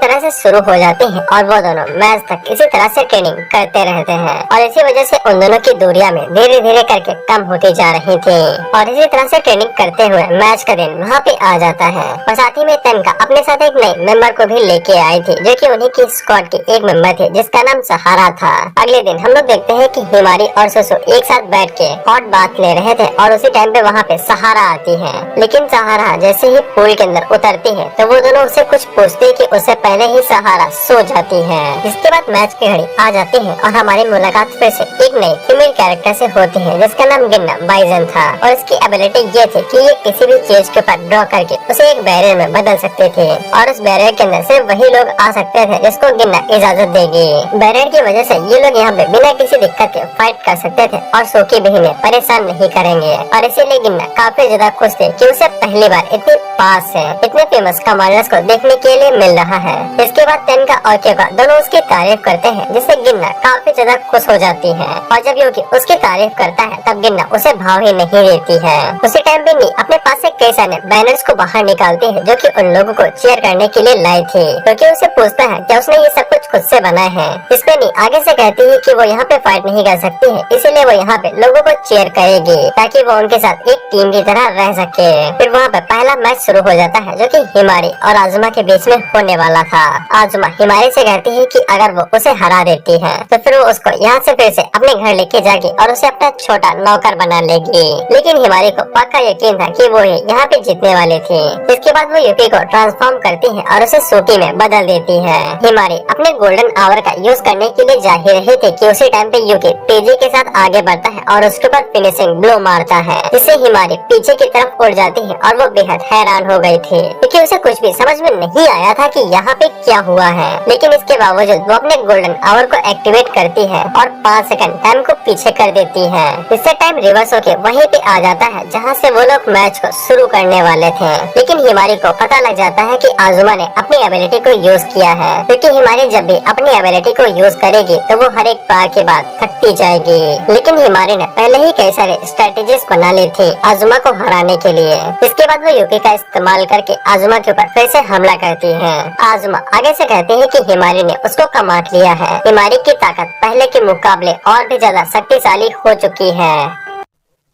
तरह से शुरू हो जाती है और वो दोनों मैच तक इसी तरह से ट्रेनिंग करते रहते हैं और इसी वजह से उन दोनों की दूरियां में धीरे धीरे करके कम होती जा रही थी। और इसी तरह से ट्रेनिंग करते हुए मैच का दिन वहाँ पे आ जाता है और साथ ही में तनका अपने साथ एक नए मेंबर को भी लेके आई थी जो कि उन्हीं की स्क्वाड की एक मेंबर थी जिसका नाम सहारा था। अगले दिन हम लोग देखते हैं कि हिमारी और सुसु एक साथ बैठ के हॉट बात ले रहे थे और उसी टाइम पे वहाँ पे सहारा आती है। लेकिन सहारा जैसे ही पूल के अंदर उतरती है तो वो दोनों उससे कुछ पूछते कि उससे पहले ही सहारा सो जाती है। इसके बाद मैच की घड़ी आ जाती है और हमारी मुलाकात फिर से एक नई फीमेल कैरेक्टर से होती है जिसका नाम गिन्ना बाइजन था और इसकी एबिलिटी ये थी कि ये किसी भी चीज के ऊपर ड्रॉ करके उसे एक बैरियर में बदल सकते थे और उस बैरियर के अंदर सिर्फ वही लोग आ सकते थे जिसको गिन्ना इजाजत देगी। बैरियर की वजह से ये लोग यहाँ पे बिना किसी दिक्कत के फाइट कर सकते थे और सोकी भी इन्हें परेशान नहीं करेंगे और इसीलिए गिन्ना काफी ज्यादा खुश थे कि उसे पहली बार इतने पास से इतने फेमस कमांडर्स को देखने के लिए मिल रहा है। इसके बाद तेनका और क्योका दोनों उसकी तारीफ करते हैं जिससे गिन्ना काफी ज्यादा खुश हो जाती है और जब योगी उसकी तारीफ करता है तब गिन्ना उसे भाव ही नहीं देती है। उसी टाइम पे नी अपने पास से कई सारे बैनर्स को बाहर निकालती है जो कि उन लोगों को चीयर करने के लिए लाई थी क्योंकि उसे पूछता है कि उसने ये सब कुछ खुद से बनाया है। इसमें नी आगे से कहती है कि वो यहाँ पे फाइट नहीं कर सकती है इसीलिए वो यहाँ पे लोगों को चीयर करेगी ताकि वो उनके साथ एक टीम की तरह रह सके। फिर वहाँ पे पहला मैच शुरू हो जाता है जो कि हिमारी और आजुमा के बीच में होने वाला था। आजुमा हिमारी से कहती है कि अगर वो उसे हरा देती है तो फिर वो उसको यहाँ से फिर से अपने घर लेके जाएगी और उसे अपना छोटा नौकर बना लेगी। लेकिन हिमारी को पक्का यकीन था कि वो ही यहाँ पे जीतने वाली थी। इसके बाद वो यूकी को ट्रांसफॉर्म करती है और उसे सोकी में बदल देती है। हिमारी अपने गोल्डन आवर का यूज करने के लिए जा ही रही थी कि उसी टाइम पे यूकी तेजी के साथ आगे बढ़ता है और उसके ऊपर फिनिशिंग ब्लो मारता है जिससे हिमारी पीछे की तरफ उड़ जाती है और वो बेहद हैरान हो गई थी क्योंकि उसे कुछ भी समझ में नहीं आया था कि यहाँ पे क्या हुआ है। लेकिन इसके बावजूद वो अपने गोल्डन आवर को एक्टिवेट करती है और 5 सेकंड टाइम को पीछे कर देती है। इससे टाइम रिवर्स होके वहीं पे आ जाता है जहाँ से वो लोग मैच को शुरू करने वाले थे। लेकिन हिमारी को पता लग जाता है कि आजुमा ने अपनी एबिलिटी को यूज किया है क्योंकि हिमारी जब भी अपनी एबिलिटी को यूज करेगी तो वो हर एक बार के बाद थकती जाएगी। लेकिन हिमारी ने पहले ही कई सारे स्ट्रेटेजीज बना ली थी आजुमा को हराने के लिए। इसके बाद वो यूकी का इस्तेमाल करके आजुमा के ऊपर फिर से हमला करती है। आजुमा आगे से कहती है कि हिमारी ने उसको कमाट लिया है। हिमारी की ताकत पहले के मुकाबले और भी ज्यादा शक्तिशाली हो चुकी है।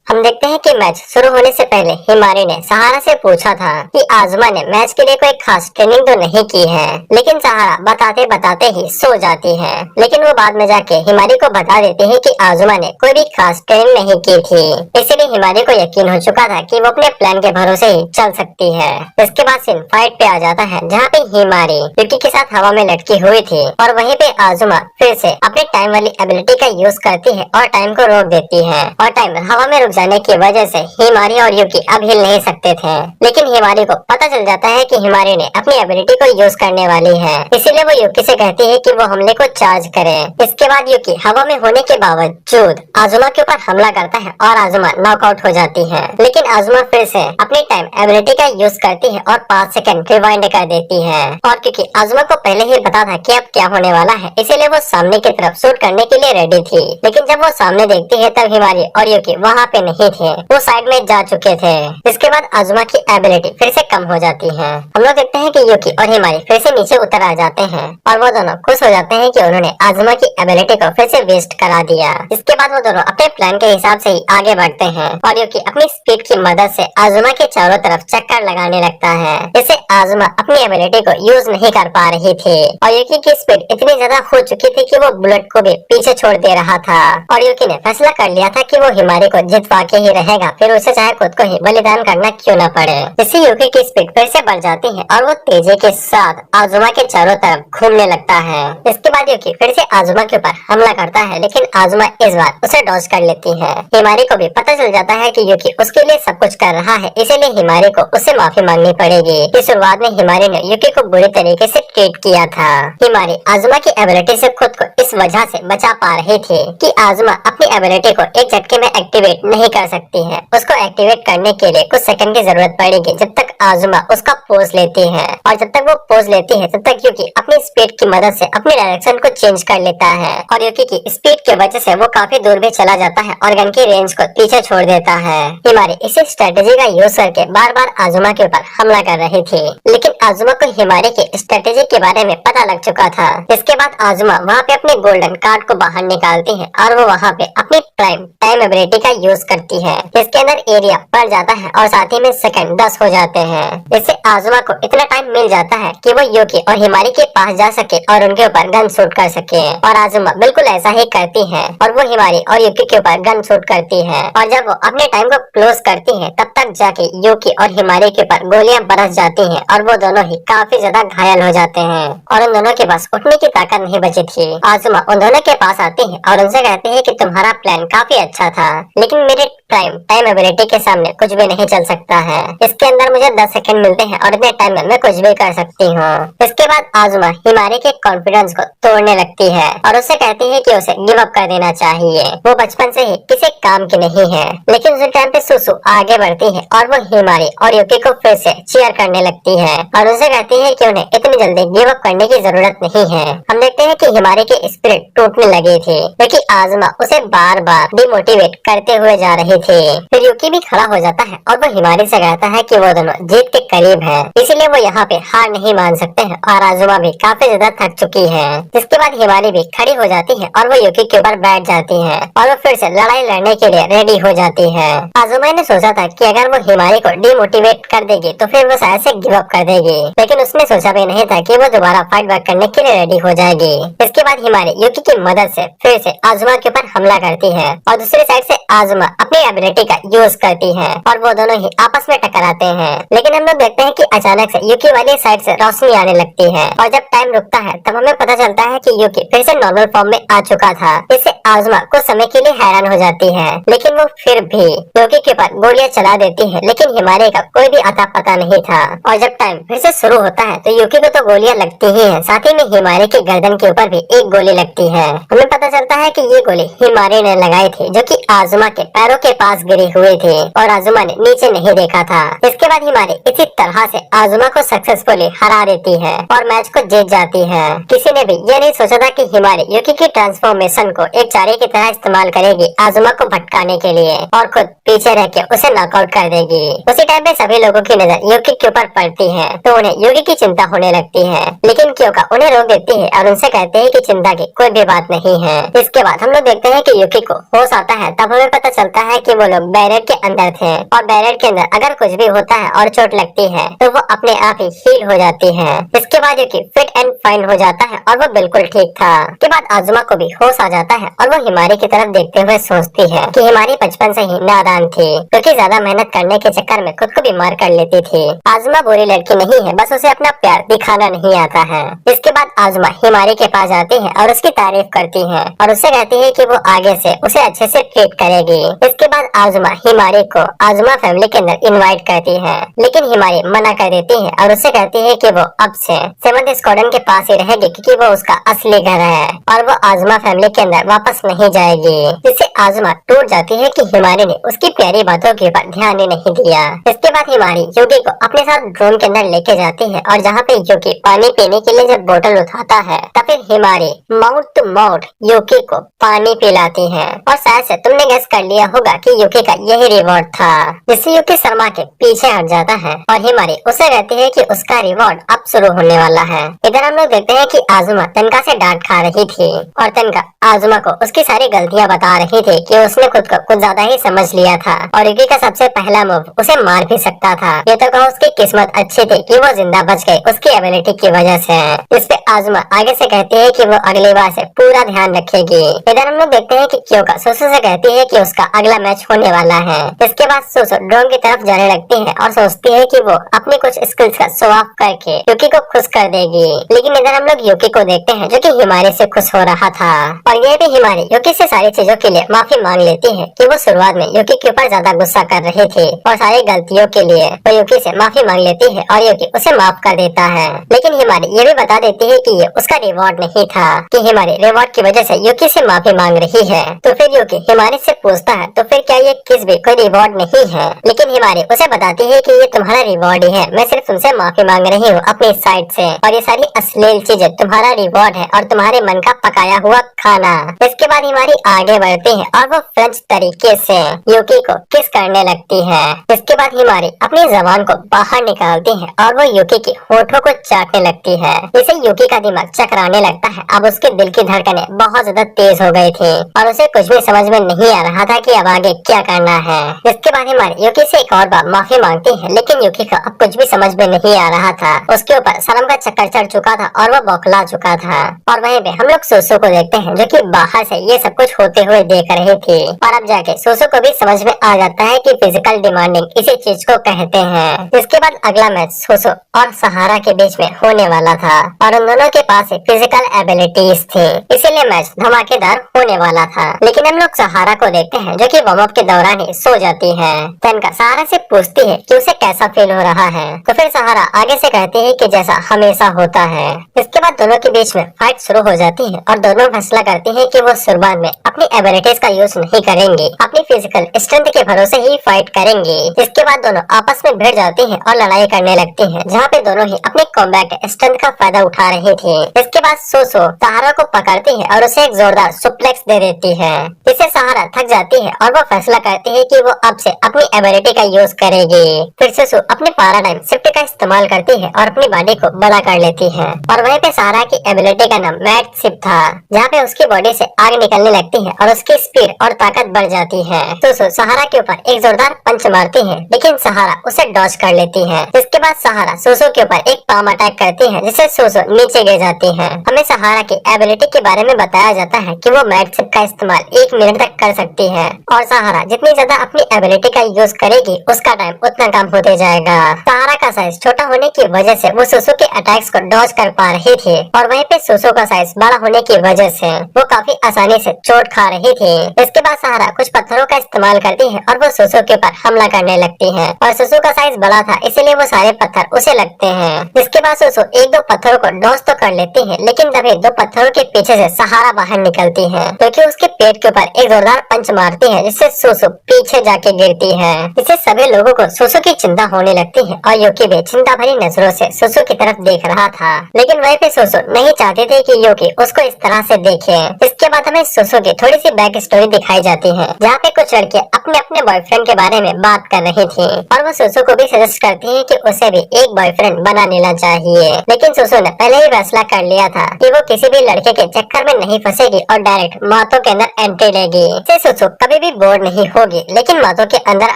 हम देखते हैं कि मैच शुरू होने से पहले हिमारी ने सहारा से पूछा था कि आजुमा ने मैच के लिए कोई खास ट्रेनिंग तो नहीं की है। लेकिन सहारा बताते बताते ही सो जाती है। लेकिन वो बाद में जाके हिमारी को बता देती है कि आजुमा ने कोई भी खास ट्रेनिंग नहीं की थी। इसीलिए हिमारी को यकीन हो चुका था कि वो अपने प्लान के भरोसे ही चल सकती है। इसके बाद सीन फाइट पे आ जाता है जहाँ पे हिमारी यूकी के साथ हवा में लटकी हुई थी और वहीं पे आजुमा फिर से अपने टाइम वाली एबिलिटी का यूज करती है और टाइम को रोक देती है और टाइम हवा में रुक जाने की वजह से हिमारी और यूकी अब हिल नहीं सकते थे। लेकिन हिमारी को पता चल जाता है कि हिमारी ने अपनी एबिलिटी को यूज करने वाली है इसीलिए वो यूकी से कहती है कि वो हमले को चार्ज करे। इसके बाद यूकी हवा में होने के बावजूद आजुमा के ऊपर हमला करता है और आजुमा नॉकआउट हो जाती है। लेकिन आजुमा फिर से अपनी टाइम एबिलिटी का यूज करती है और 5 सेकंड रिवाइंड कर देती है और क्योंकि आजुमा को पहले ही पता था कि अब क्या होने वाला है इसीलिए वो सामने की तरफ शूट करने के लिए रेडी थी। लेकिन जब वो सामने देखती है तब हिमारी और यूकी वहाँ पे नहीं थे, वो साइड में जा चुके थे। इसके बाद आजुमा की एबिलिटी फिर से कम हो जाती है। हम लोग देखते हैं कि यूकी और हिमारी फिर से नीचे उतर आ जाते हैं और वो दोनों खुश हो जाते हैं कि उन्होंने आजुमा की एबिलिटी को फिर से वेस्ट करा दिया। इसके बाद वो दोनों अपने प्लान के हिसाब से ही आगे बढ़ते हैं और यूकी अपनी स्पीड की मदद से आजुमा के चारों तरफ चक्कर लगाने लगता है। इससे आजुमा अपनी एबिलिटी को यूज नहीं कर पा रही थी और यूकी की स्पीड इतनी ज्यादा हो चुकी थी कि वो बुलेट को भी पीछे छोड़ दे रहा था और यूकी ने फैसला कर लिया था कि वो हिमारी को जितवा के ही रहेगा, फिर उसे चाहे खुद को ही बलिदान करना क्यों न पड़े। इससे यूकी की स्पीड फिर से बढ़ जाती है और वो तेजी के साथ आजुमा के चारों तरफ घूमने लगता है। इसके बाद यूकी फिर से आजुमा के ऊपर हमला करता है लेकिन आजुमा इस बार उसे डॉज कर लेती है। हिमारी को भी पता चल जाता है कि यूकी उसके लिए सब कुछ कर रहा है इसीलिए हिमारी को उससे माफी मांगनी पड़ेगी कि शुरुआत में हिमारी ने यूकी को बुरी तरीके से ट्रीट किया था। हिमारी आजुमा की एबिलिटी से खुद को इस वजह से बचा पा रही थी कि आजुमा अपनी एबिलिटी को एक झटके में एक्टिवेट नहीं नहीं कर सकती है। उसको एक्टिवेट करने के लिए कुछ सेकंड की जरूरत पड़ेगी, जब तक आजुमा उसका पोज लेती है। और जब तक वो पोज लेती है तब तक यूकी अपनी स्पीड की मदद से अपनी डायरेक्शन को चेंज कर लेता है और यूकी की स्पीड की वजह से वो काफी दूर भी चला जाता है और गन की रेंज को पीछे छोड़ देता है। हिमारी इसी स्ट्रेटेजी का यूज करके बार बार आजुमा के ऊपर हमला कर रही थी, लेकिन आजुमा को हिमारी की स्ट्रेटेजी के बारे में पता लग चुका था। इसके बाद आजुमा वहाँ पे अपने गोल्डन कार्ड को बाहर निकालती है और वो वहाँ पे अपनी प्राइम टाइम एबिलिटी का यूज करती है। इसके अंदर एरिया बढ़ जाता है और साथ ही में सेकंड 10 हो जाते हैं। इससे आजुमा को इतना टाइम मिल जाता है कि वो यूकी और हिमारी के पास जा सके और उनके ऊपर गन शूट कर सके। और आजुमा बिल्कुल ऐसा ही करती है और वो हिमारी और यूकी के ऊपर गन शूट करती है। और जब वो अपने टाइम को क्लोज करती है तब तक जाके यूकी और हिमारी के ऊपर गोलियां बरस जाती हैं और वो दोनों ही काफी ज्यादा घायल हो जाते हैं और उन दोनों के पास उठने की ताकत नहीं बची थी। आजुमा उन दोनों के पास आती है और उनसे कहती है कि तुम्हारा प्लान काफी अच्छा था, लेकिन मेरे टाइम एबिलिटी के सामने कुछ भी नहीं चल सकता है। इसके अंदर मुझे 10 सेकंड मिलते हैं और इतने टाइम में मैं कुछ भी कर सकती हूँ। इसके बाद आजुमा हिमारी के कॉन्फिडेंस को तोड़ने लगती है और उससे कहती है कि उसे गिव अप कर देना चाहिए। वो बचपन से ही किसी काम की नहीं है। लेकिन उस टाइम पे सुसु आगे बढ़ती है और वो हिमारी और यूकी को फिर से चीयर करने लगती है और उनसे कहती है कि उन्हें इतनी जल्दी गिव अप करने की जरूरत नहीं है। हम देखते हैं कि हिमारी की स्पिरिट टूटने लगी थी क्योंकि आजुमा उसे बार बार डिमोटिवेट करते हुए जा रही थी। फिर यूकी भी खड़ा हो जाता है और वो हिमारी से कहता है कि वो दोनों जीत के करीब है, इसीलिए वो यहाँ पे हार नहीं मान सकते हैं। और आजुमा भी काफी ज्यादा थक चुकी है। इसके बाद हिमारी भी खड़ी हो जाती है और वो यूकी के ऊपर बैठ जाती है और वो फिर से लड़ाई लड़ने के लिए रेडी हो जाती है। आजुमा ने सोचा था कि अगर वो हिमारी को डिमोटिवेट कर देगी तो फिर वो शायद से गिव अप कर देगी, लेकिन उसने सोचा भी नहीं था कि वो दोबारा फाइट बैक करने के लिए रेडी हो जाएगी। इसके बाद हिमारी यूकी की मदद से फिर से आजुमा के ऊपर हमला करती है और दूसरी साइड से आजुमा अपनी एबिलिटी का यूज करती है और वो दोनों ही आपस में टकराते हैं। लेकिन हम लोग देखते हैं कि अचानक से यूकी वाली साइड से रोशनी आने लगती है और जब टाइम रुकता है तब हमें पता चलता है कि यूकी फिर से नॉर्मल फॉर्म में आ चुका था। इससे आजुमा कुछ समय के लिए हैरान हो जाती है, लेकिन वो फिर भी यूकी के ऊपर गोलियां चला देती है, लेकिन हिमारी का कोई भी अता पता नहीं था। और जब टाइम फिर से शुरू होता है तो यूकी को तो गोलियां लगती ही है, साथ ही में हिमारी के गर्दन के ऊपर भी एक गोली लगती है। हमें पता चलता है कि ये गोली हिमारी ने लगाई थी, जो कि आजुमा के पैरों के पास गिरी हुई थी और आजुमा ने नीचे नहीं देखा था। इसके बाद हिमारी इसी तरह से आजुमा को सक्सेसफुली हरा देती है और मैच को जीत जाती है। किसी ने भी ये नहीं सोचा था कि हिमारी यूकी की ट्रांसफॉर्मेशन को एक चारे की तरह इस्तेमाल करेगी आजुमा को भटकाने के लिए और खुद पीछे रह के उसे नॉकआउट कर देगी। उसी टाइम पे सभी लोगों की नजर यूकी के ऊपर पड़ती है तो उन्हें यूकी की चिंता होने लगती है, लेकिन क्योका उन्हें रोक देती है और उनसे कहते हैं कि चिंता की कोई भी बात नहीं है। इसके बाद हम लोग देखते हैं कि यूकी को होश आता है, तब हमें पता चलता है कि वो लोग बैरियर के अंदर थे और बैरियर के अंदर अगर कुछ भी होता है और चोट लगती है तो वो अपने आप ही हील हो जाती है। इसके बाद यूकी फिट एंड फाइन हो जाता है और वो बिल्कुल ठीक था। इसके बाद आजुमा को भी होश आ जाता है और वो हिमारी की तरफ देखते हुए सोचती है कि हिमारी बचपन से ही नादान थी, क्योंकि ज्यादा मेहनत करने के चक्कर में खुद को बीमार कर लेती थी। आजुमा बुरी लड़की नहीं है, बस उसे अपना प्यार दिखाना नहीं आता है। इसके बाद आजुमा हिमारी के पास आती है और उसकी तारीफ करती है और उससे कहती है कि वो आगे से उसे अच्छे से ट्रीट करेगी। इसके बाद आजुमा हिमारी को आजुमा फैमिली के अंदर इनवाइट करती है, लेकिन हिमारी मना कर देती है और उससे कहती है कि वो अब से 7th स्क्वाड्रन के पास ही रहेगी, क्योंकि वो उसका असली घर है और वो आजुमा फैमिली के अंदर वापस नहीं जाएगी। जिससे आजुमा टूट जाती है कि हिमारी ने उसकी प्यारी बातों के ऊपर ध्यान ही नहीं दिया। इसके बाद हिमारी यूकी को अपने साथ ड्रोन के अंदर लेके जाती है और जहाँ पे यूकी पानी पीने के लिए जब बोतल उठाता है तब फिर हिमारी माउथ टू माउथ यूकी को पानी पिलाती है और शायद से तुमने गेस कर लिया होगा कि यूकी का यही रिवॉर्ड था, जिससे यूकी शर्मा के पीछे हट जाता है और हिमारी उसे कहती है कि उसका रिवॉर्ड अब शुरू होने वाला है। इधर हम लोग देखते हैं कि आजुमा तनका से डांट खा रही थी और तनका आजुमा को उसकी सारी गलतियां बता रही थी कि उसने खुद को कुछ ज्यादा ही समझ लिया था और यूकी का सबसे पहला मूव उसे मार भी सकता था। ये तो कहो उसकी किस्मत अच्छी थी कि वो जिंदा बच गई उसकी एबिलिटी की वजह से। इस पे आजुमा आगे से कहती है कि वो अगली बार से पूरा ध्यान रखेगी। इधर हम लोग देखते हैं कि क्योका सुसु से कहती है कि उसका अगला मैच होने वाला है। इसके बाद सुसु ड्रोन की तरफ जाने लगती है और सोचती है कि वो अपनी कुछ स्किल्स का शो ऑफ करके यूकी को खुश कर देगी। लेकिन इधर हम लोग यूकी को देखते हैं जो कि हिमारी से खुश हो रहा था और ये भी हिमारी यूकी से सारी चीजों के लिए माफी मांग लेती है कि वो शुरुआत में यूकी के ऊपर ज्यादा गुस्सा कर रही थी और सारी गलतियों के लिए वो यूकी से माफी मांग लेती है और यूकी उसे माफ कर देता है। लेकिन हिमारी ये भी बता देती है कि ये उसका रिवॉर्ड नहीं था, कि हिमारी रिवॉर्ड की वजह से यूकी से माफी मांग रही है। तो फिर यूकी हिमारी से पूछता है तो फिर क्या ये किस भी कोई रिवॉर्ड नहीं है। लेकिन हिमारी उसे बताती है कि ये तुम्हारा रिवॉर्ड ही है, मैं सिर्फ तुमसे माफी मांग रही हूँ अपनी साइड से, और ये सारी अश्लील चीजें तुम्हारा रिवॉर्ड है और तुम्हारे मन का पकाया हुआ खाना। इसके बाद हिमारी आगे बढ़ती है और वो फ्रेंच तरीके से यूकी को किस करने लगती है। इसके बाद हिमारी अपनी जबान को बाहर निकालती है और वो यूकी की होठों को चाटने लगती है। इसे यूकी का दिमाग चकराने लगता है। अब उसके दिल की धड़कनें बहुत ज्यादा तेज हो गई थी और उसे कुछ भी समझ में नहीं आ रहा था कि अब आगे क्या करना है। इसके बाद हिमारी यूकी से एक और बार माफी मांगती है, लेकिन यूकी को अब कुछ भी समझ में नहीं आ रहा था। उसके ऊपर शर्म का चक्कर चढ़ चुका था और वो बौखला चुका था। और वहीं पे हम लोग सोसो को देखते हैं जो कि बाहर से ये सब कुछ होते हुए देख रही थी। और अब जाके सोसो को भी समझ में आ जाता है कि फिजिकल डिमांडिंग इसी चीज को कहते हैं। इसके बाद अगला मैच सोसो और सहारा के बीच में होने वाला था और उन दोनों के पास फिजिकल एबिलिटीज थी, इसीलिए मैच धमाकेदार होने वाला था। लेकिन हम लोग सहारा को देखते हैं जो कि वार्म अप के दौरान ही सो जाती है। तनका सहारा से पूछती है कि उसे कैसा फील हो रहा है, तो फिर सहारा आगे से कहती है कि जैसा हमेशा होता है। इसके बाद दोनों के बीच में फाइट शुरू हो जाती है और दोनों फैसला करते हैं कि वो शुरुआत में अपनी एबिलिटीज का यूज नहीं करेंगे, अपनी फिजिकल स्ट्रेंथ के भरोसे ही फाइट करेंगे। इसके बाद दोनों आपस में भिड़ जाते हैं और लड़ाई करने लगते हैं, जहाँ पे दोनों ही अपने कॉम्बैट स्ट्रेंथ का फायदा उठा रहे थे। इसके बाद सोसो सहारा को पकड़ती है और उसे एक जोरदार सुप्लेक्स दे देती है। इससे सहारा थक जाती है और वो फैसला करती है कि वो अब से अपनी एबिलिटी का यूज करेगी। फिर सोसो अपने पैराडाइम शिफ्ट का इस्तेमाल करती है और अपनी बॉडी को बड़ा कर लेती है। और वहीं पे सहारा की एबिलिटी का नाम मैट शिफ्ट था, जहाँ पे उसकी बॉडी से आग निकलने लगती है और उसकी स्पीड और ताकत बढ़ जाती है। सोसो सहारा के ऊपर एक जोरदार पंच मारती है, लेकिन सहारा उसे डॉज कर लेती है। इसके बाद सहारा सोसो के ऊपर एक पाम अटैक करती है, जिससे सोसो नीचे गिर जाती है। हमें सहारा की एबिलिटी के बारे में बताया जाता है कि वो मैट शिफ्ट का इस्तेमाल 1 मिनट तक कर सकती है और सहारा जितनी ज्यादा अपनी एबिलिटी का यूज करेगी उसका टाइम उतना कम होते जाएगा। सहारा का साइज छोटा होने की वजह से वो सोसो के अटैक्स को डॉज कर पा रही थी और वहीं पे सोसो का साइज बड़ा होने की वजह से वो काफी आसानी से चोट खा रही थी। इसके बाद सहारा कुछ पत्थरों का इस्तेमाल करती है और वो सोसो के ऊपर हमला करने लगती है और सोसो का साइज बड़ा था, इसलिए वो सारे पत्थर उसे लगते हैं। इसके बाद सोसो 1-2 पत्थरों को डॉज तो कर लेती है, लेकिन तभी 2 पत्थरों के पीछे से सहारा बाहर निकलती है, क्योंकि उसके पेट के ऊपर एक जोरदार पंच मारती है, जिससे सोसो पीछे जाके गिरती है। इससे सभी लोगों को सोसो की चिंता होने लगती है और यूकी भी चिंता भरी नजरों से सोसो की तरफ देख रहा था। लेकिन वहीं पे सोसो नहीं चाहते थे कि यूकी उसको इस तरह से देखे। इसके बाद हमें सोसो की थोड़ी सी बैक स्टोरी दिखाई जाती है, जहाँ पे कुछ लड़कियां अपने अपने बॉयफ्रेंड के बारे में बात कर रही थी और वो सोसो को भी सजेस्ट करती है कि उसे भी एक बॉयफ्रेंड बना लेना चाहिए। लेकिन सोसो ने पहले ही फैसला कर लिया था कि वो किसी भी लड़के के चक्कर में नहीं फंसेगी और डायरेक्ट मातों के अंदर एंट्री लेगी। इससे सोसो कभी भी बोर नहीं होगी, लेकिन मातों के अंदर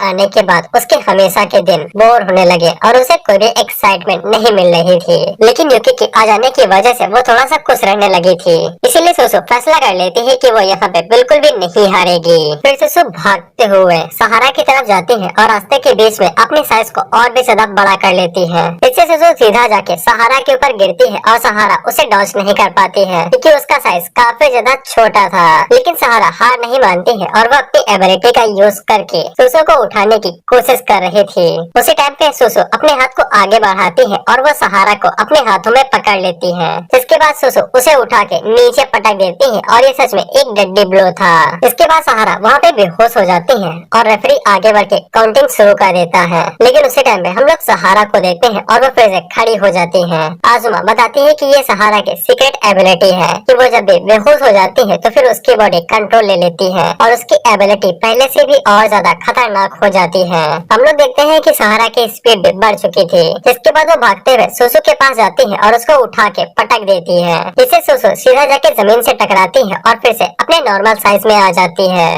आने के बाद उसके हमेशा के दिन बोर होने लगे और उसे कोई भी एक्साइटमेंट नहीं मिल रही थी। लेकिन यूकी के आ जाने की वजह से वो थोड़ा सा खुश रहने लगी थी, इसीलिए सोसो फैसला कर लेती है कि वो यहाँ पे बिल्कुल भी नहीं हारेगी। फिर सोसो भागते हुए सहारा की तरफ जाती है और रास्ते के बीच में अपनी साइज को और भी ज्यादा बड़ा कर लेती है। इससे सोसो सीधा जाके सहारा के ऊपर गिरती है और सहारा उसे डॉज नहीं कर पाती है, क्योंकि उसका साइज काफी ज्यादा छोटा था। लेकिन सहारा हार नहीं मानती है और वो अपनी एबिलिटी का यूज करके सोसो को उठाने की कोशिश कर रही थी। उसी टाइम पे सोसो अपने हाथ को आगे बढ़ाती है और वो सहारा को अपने हाथों में पकड़ लेती है। इसके बाद सोसो उसे उठा के नीचे पटक देती है और ये सच में एक डड्डी ब्लो था। इसके बाद सहारा वहाँ पे बेहोश हो जाती है और रेफरी आगे बढ़ के काउंटिंग शुरू कर देता है। लेकिन उसी टाइम पे हम लोग सहारा को देखते हैं और वो फिर से खड़ी हो जाती है। आजुमा बताती है कि ये सहारा की सीक्रेट एबिलिटी है कि वो जब भी बेहोश हो जाती है तो फिर उसकी बॉडी कंट्रोल ले लेती है और उसकी एबिलिटी पहले से भी और ज्यादा खतरनाक हो जाती है। हम लोग देखते हैं कि सहारा की स्पीड भी बढ़ चुकी थी। इसके बाद वो भागते हुए सोसो के पास जाती है और उसको उठा के पटक देती है। इससे सोसो सीधा जाके जमीन से टकराती है और फिर से अपने नॉर्मल साइज में आ जाती है।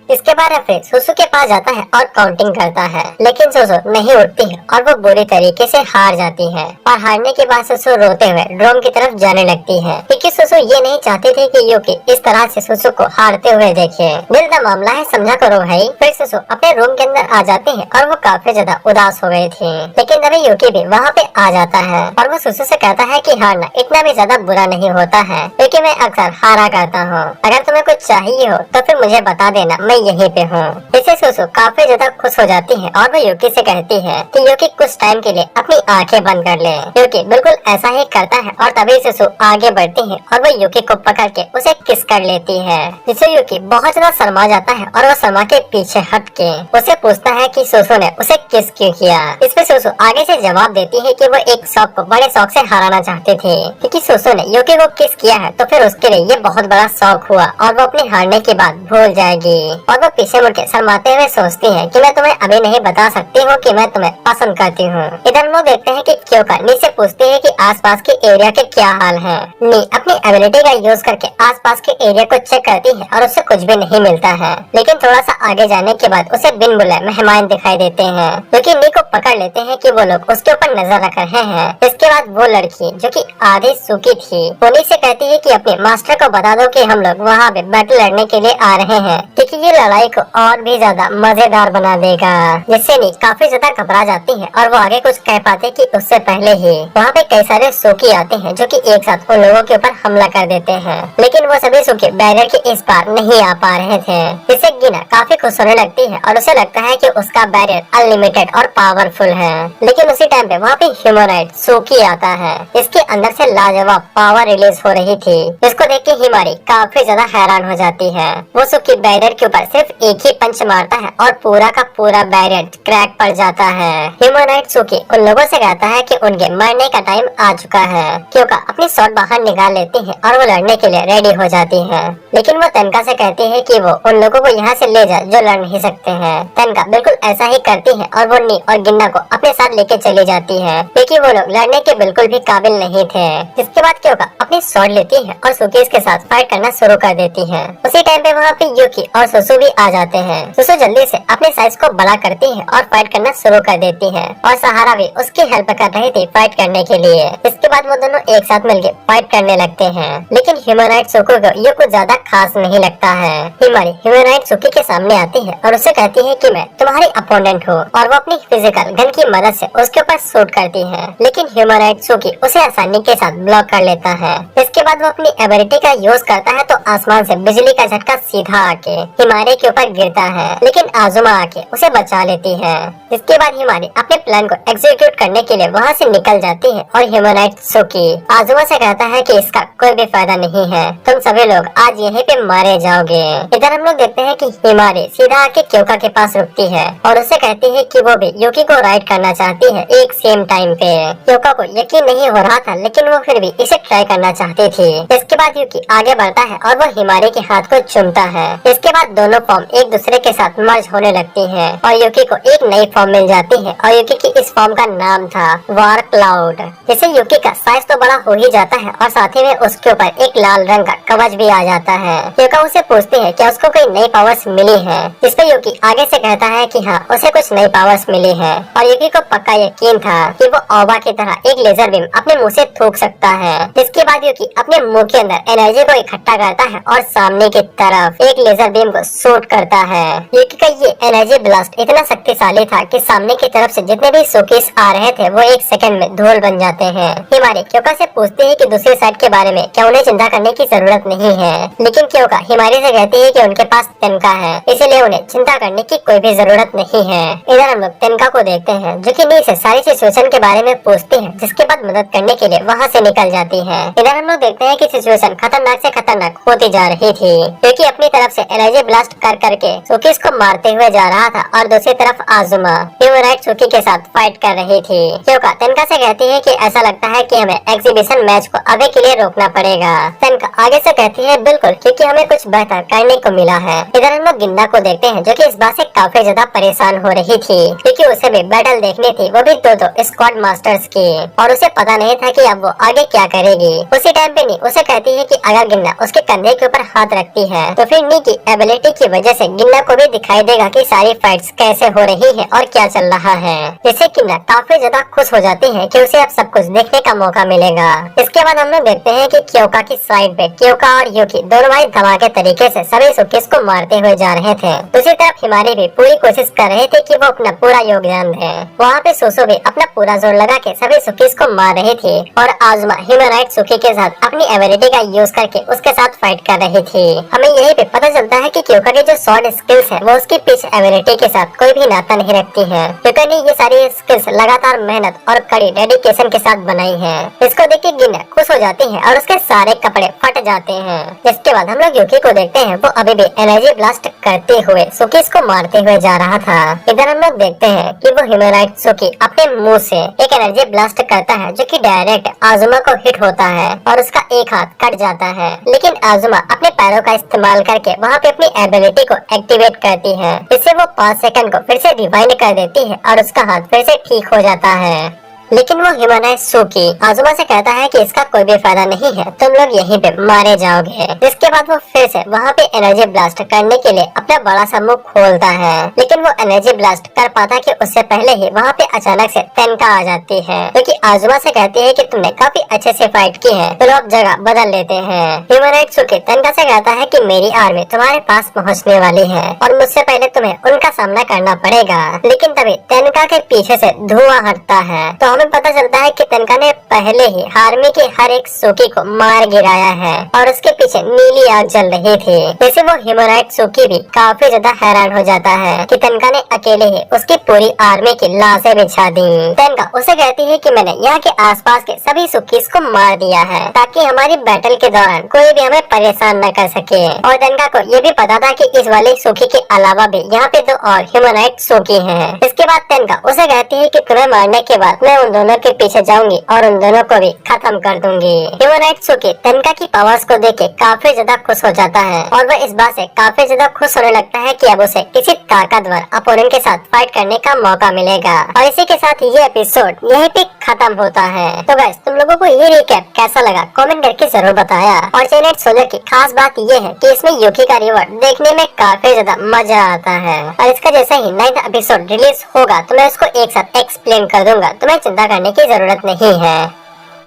इसके बाद रेफरी सोसो के पास जाता है और काउंटिंग करता है, लेकिन सोसो नहीं उठती है और वो बुरी तरीके से हार जाती है। और हारने के बाद सोसो रोते हुए ड्रोम की तरफ जाने लगती है, क्योंकि सोसो ये नहीं चाहते थे कि यूकी इस तरह से सोसो को हारते हुए देखे। दिल का मामला है, समझा करो भाई। फिर सोसो अपने रूम के अंदर आ जाते हैं और वो काफी ज्यादा उदास हो गए थे। लेकिन तभी यूकी भी वहाँ पे आ जाता है और वो सोसो से कहता है कि हारना इतना भी ज्यादा बुरा नहीं होता है, क्योंकि मैं अक्सर हारा करता हूँ। अगर तुम्हें कुछ चाहिए हो तो फिर मुझे बता देना, मैं यहीं पे हूँ। जिससे सुसु काफी ज्यादा खुश हो जाती है और वो यूकी से कहती है कि यूकी कुछ टाइम के लिए अपनी आंखें बंद कर ले। यूकी बिल्कुल ऐसा ही करता है और तभी सुसु आगे बढ़ती है और वो यूकी को पकड़ के उसे किस कर लेती है, जिससे यूकी बहुत ज्यादा शर्मा जाता है और वो शर्मा के पीछे हट के उसे पूछता है कि सुसु ने उसे किस क्यों किया। इस पे सुसु आगे से जवाब देती है कि वो एक शौक को बड़े शौक से हराना चाहते थे, क्योंकि सुसु ने यूकी को किस किया है तो फिर उसके लिए ये बहुत बड़ा शौक हुआ और वो अपने हारने के बाद भूल जाएगी। और वो पीछे मुड़ के शर्माते हुए सोचती है कि मैं तुम्हें अभी नहीं बता सकती हूँ कि मैं तुम्हें पसंद करती हूँ। इधर हम लोग देखते हैं कि क्योका नी से पूछती है कि आसपास के एरिया के क्या हाल है। नी अपनी एबिलिटी का यूज करके आसपास के एरिया को चेक करती है और उसे कुछ भी नहीं मिलता है, लेकिन थोड़ा सा आगे जाने के बाद उसे बिन बुलाए मेहमान दिखाई देते हैं, जो कि नी को पकड़ लेते हैं कि वो लोग उसके ऊपर नजर रख रहे हैं। इसके बाद वो लड़की जो कि आधी सूखी थी वो नी से कहती है कि अपने मास्टर को बता दो कि हम लोग वहाँ पे बैटल लड़ने के लिए आ रहे हैं, क्योंकि ये लड़ाई को और भी ज्यादा मजेदार बना देगा। जिससे नी काफी ज्यादा घबरा जाती है और वो आगे कुछ कह पाते कि उससे पहले ही वहाँ पे कई सारे सूखी आते हैं जो कि एक साथ उन लोगों के ऊपर हमला कर देते हैं, लेकिन वो सभी सूखी बैरियर के इस पार नहीं आ पा रहे थे। जिससे गिना काफी खुश होने लगती है और उसे लगता है कि उसका बैरियर अनलिमिटेड और पावरफुल है। लेकिन उसी टाइम पे वहाँ पे ह्यूमनॉइड सूखी आता है, इसके अंदर से लाजवाब पावर रिलीज हो रही थी, जिसको देख के हिमारी काफी ज्यादा हैरान हो जाती है। वो सूखी बैरियर के ऊपर सिर्फ एक ही पंच मारता है और पूरा का पूरा बैरियर क्रैक पड़ जाता है। ह्यूमनॉइड सूखी उन लोगों से कहता है कि उनके मरने का टाइम आ चुका है। क्योंकि अपनी शॉट बाहर निकाल लेती है और वो लड़ने के लिए रेडी हो जाती है, लेकिन वो तनका से कहती है कि वो उन लोगों को यहाँ से ले जाए जो लड़ नहीं सकते हैं। तनका बिल्कुल ऐसा ही करती है और वो नी और गिन्ना को अपने साथ लेके चली जाती है, क्योंकि वो लोग लड़ने के बिल्कुल भी काबिल नहीं थे। जिसके बाद क्योका अपनी शॉट लेती है और सुकीज के साथ फाइट करना शुरू कर देती है। उसी टाइम पे वहाँ पे यूकी और सुसु भी आ जाते हैं। सुसु जल्दी से अपने साइज को बड़ा करती है और फाइट करना शुरू कर देती है और सहारा भी उसकी हेल्प कर रही थी फाइट करने के लिए। इसके बाद वो दोनों एक साथ मिलकर फाइट करने लगते हैं, लेकिन ह्यूमनॉइड सुकु को ये कुछ ज्यादा खास नहीं लगता है। हिमारी ह्यूमनॉइड सुकी के सामने आती है और उसे कहती है कि मैं तुम्हारी अपोनेंट हूँ, और वो अपनी फिजिकल गन की मदद से उसके ऊपर शूट करती है, लेकिन ह्यूमनॉइड सुकी उसे आसानी के साथ ब्लॉक कर लेता है। इसके बाद वो अपनी एबिलिटी का यूज करता है तो आसमान से बिजली का झटका सीधा आके हिमारी के ऊपर गिरता है, लेकिन आजुमा आके उसे बचा लेती है। इसके बाद हिमारी अपने प्लान को एग्जीक्यूट करने के लिए वहाँ से निकल जाती है और ह्यूमनॉइड सुकी आजुमा से कहता है कि इसका कोई भी फायदा नहीं है, तुम सभी लोग आज यहीं पे मारे जाओगे। इधर हम लोग देखते हैं कि हिमारी सीधा आके क्योका के पास रुकती है और उसे कहती है कि वो भी यूकी को राइड करना चाहती है एक सेम टाइम पे। क्योका को यकीन नहीं हो रहा था, लेकिन वो फिर भी इसे ट्राई करना चाहती थी। इसके बाद यूकी आगे बढ़ता है और वो हिमारी के हाथ को चूमता है। इसके बाद दोनों फॉर्म एक दूसरे के साथ मर्ज होने लगती है और यूकी को एक नई फॉर्म मिल जाती है और यूकी की इस फॉर्म का नाम था वार क्लाउड। जिससे यूकी का साइज तो बड़ा हो ही जाता है और साथ ही में उसके ऊपर एक लाल रंग का कवच भी आ जाता है। क्योका उसे पूछती है क्या उसको कोई नई पावर्स मिली है। इस पे यूकी आगे से कहता है कि हाँ उसे कुछ नई पावर्स मिली है और यूकी को पक्का यकीन था कि वो ओबा की तरह एक लेजर बीम अपने मुंह से थूक सकता है। इसके बाद यूकी अपने मुंह के अंदर एनर्जी को इकट्ठा करता है और सामने की तरफ एक लेजर बीम को शूट करता है। यूकी का ये एनर्जी ब्लास्ट इतना शक्तिशाली था कि सामने की तरफ से जितने भी सुकीस आ रहे थे वो एक सेकंड में धूल बन जाते हैं। हिमारी क्योका से पूछती है कि दूसरी साइड के बारे में क्या उन्हें चिंता करने की जरूरत नहीं है, लेकिन क्योका हिमारी से कहती है कि उनके पास तनका है, इसीलिए उन्हें चिंता करने की कोई भी जरूरत नहीं है। इधर हम लोग तनका को देखते हैं जो कि नी से सारी सिचुएशन के बारे में पूछती है, जिसके बाद मदद करने के लिए वहाँ से निकल जाती है। इधर हम लोग देखते हैं कि सिचुएशन खतरनाक से खतरनाक होती जा रही थी, क्योंकि अपनी तरफ से एनर्जी ब्लास्ट कर करके सुकीस को मारते हुए जा रहा था और दूसरी तरफ आजुमा ह्यूमनॉइड सुकी के साथ फाइट कर रही थी। क्योका तनका से कहती है कि ऐसा लगता है कि हमें एग्जीबिशन मैच को अभी के लिए रोकना पड़ेगा। तनका आगे से कहती है बिल्कुल, क्योंकि हमें कुछ बेहतर करने को मिला है। इधर हम लोग गिन्ना को देखते हैं जो कि इस बात से काफी ज्यादा परेशान हो रही थी, क्योंकि उसे भी बैटल देखनी थी, वो भी दो स्क्वाड मास्टर्स की, और उसे पता नहीं था कि अब वो आगे क्या करेगी। उसी टाइम पे नी उसे कहती है कि अगर गिन्ना उसके कंधे के ऊपर हाथ रखती है तो फिर नी की एबिलिटी की वजह से गिन्ना को भी दिखाई देगा कि सारी फाइट्स कैसे हो रही है और क्या चल रहा है, जिससे गिन्ना काफी ज्यादा खुश हो जाती है कि उसे अब सब कुछ देखने का मौका मिलेगा। इसके बाद हम लोग देखते हैं कि क्योका की साइड पे क्योका और यूकी दोनों भाई धमाके तरीके से सभी सुकीस को मारते हुए जा रहे थे। दूसरी तरफ हिमारी भी पूरी कोशिश कर रहे थे कि वो अपना पूरा योगदान दे। वहाँ पे सुसु भी अपना पूरा जोर लगा के सभी सुकीस को मार रहे थे और आजुमा ह्यूमनॉइड सुकी के साथ अपनी एबिलिटी एबिलिटी का यूज करके उसके साथ फाइट कर रही थी। हमें यही पे पता चलता है कि क्योकर की जो स्वॉर्ड स्किल्स है वो उसकी पिच एबिलिटी के साथ कोई भी नाता नहीं रखती है। क्योकर ने ये सारी स्किल्स लगातार मेहनत और कड़ी डेडिकेशन के साथ बनाई है। इसको देख के गिना खुश हो जाती है और उसके सारे कपड़े फट जाते हैं। इसके बाद हम लोग यूकी को देखते हैं, वो अभी भी एनर्जी ब्लास्ट करते हुए सुकीस को मारते हुए जा रहा था। इधर हम लोग देखते हैं कि वो ह्यूमनाइट सुकी अपने मुंह से एक एनर्जी ब्लास्ट करता है जो कि डायरेक्ट आजुमा को हिट होता है और उसका एक हाथ कट जाता है। लेकिन आजुमा अपने पैरों का इस्तेमाल करके वहाँ पे अपनी एबिलिटी को एक्टिवेट करती है। इससे वो 5 सेकंड को फिर से रिवाइंड कर देती है और उसका हाथ फिर से ठीक हो जाता है। लेकिन वो ह्यूमनाइज सुकी आजुमा से कहता है कि इसका कोई भी फायदा नहीं है, तुम लोग यहीं पे मारे जाओगे। जिसके बाद वो फिर से वहाँ पे एनर्जी ब्लास्ट करने के लिए अपना बड़ा सा मुंह खोलता है। लेकिन वो एनर्जी ब्लास्ट कर पाता कि उससे पहले ही वहाँ पे अचानक से तेनका आ जाती है, क्योंकि आजुमा से कहती है कि तुमने काफी अच्छे से फाइट की है, तो अब जगह बदल लेते हैं। ह्यूमनाइज सुकी तेनका से कहता है कि मेरी आर्मी तुम्हारे पास पहुँचने वाली है और मुझसे पहले तुम्हें उनका सामना करना पड़ेगा। लेकिन तभी तेनका के पीछे से धुआं हटता है, तो हमें पता चलता है कि तेनका ने पहले ही आर्मी के हर एक सुकी को मार गिराया है और उसके पीछे नीली आग जल रही थी। जैसे वो ह्यूमनाइट सुकी भी काफी ज्यादा हैरान हो जाता है कि तेनका ने अकेले ही उसकी पूरी आर्मी की लाशें बिछा दी। तेनका उसे कहती है कि मैंने यहाँ के आसपास के सभी सुकीस को मार दिया है ताकि हमारी बैटल के दौरान कोई भी हमें परेशान न कर सके। और तेनका को ये भी पता था कि इस वाले सुकी के अलावा भी यहाँ पे 2 और ह्यूमनाइट सुकी हैं। इसके बाद तेनका उसे कहती है कि तुम्हें मारने के बाद मैं उन दोनों के पीछे जाऊंगी और उन दोनों को भी खत्म कर दूंगी। ह्यूमनाइट सुकी तेनका की पावर्स को देख के काफी ज्यादा खुश हो जाता है और वह इस बात से काफी ज्यादा खुश होने लगता है कि अब उसे किसी ताकतवर अपोनेंट के साथ फाइट करने का मौका मिलेगा। और इसी के साथ ये एपिसोड यहीं पे खत्म होता है। तो गाइस, तुम लोगों को ये रिकैप कैसा लगा कमेंट करके जरूर बताया। और चैनेल सोल्जर की खास बात ये है कि इसमें यूकी का रिवॉर्ड देखने में काफी ज्यादा मजा आता है और इसका जैसे ही 9th एपिसोड रिलीज होगा तो मैं उसको एक साथ एक्सप्लेन कर दूंगा, तुम्हें चिंता करने की जरूरत नहीं है।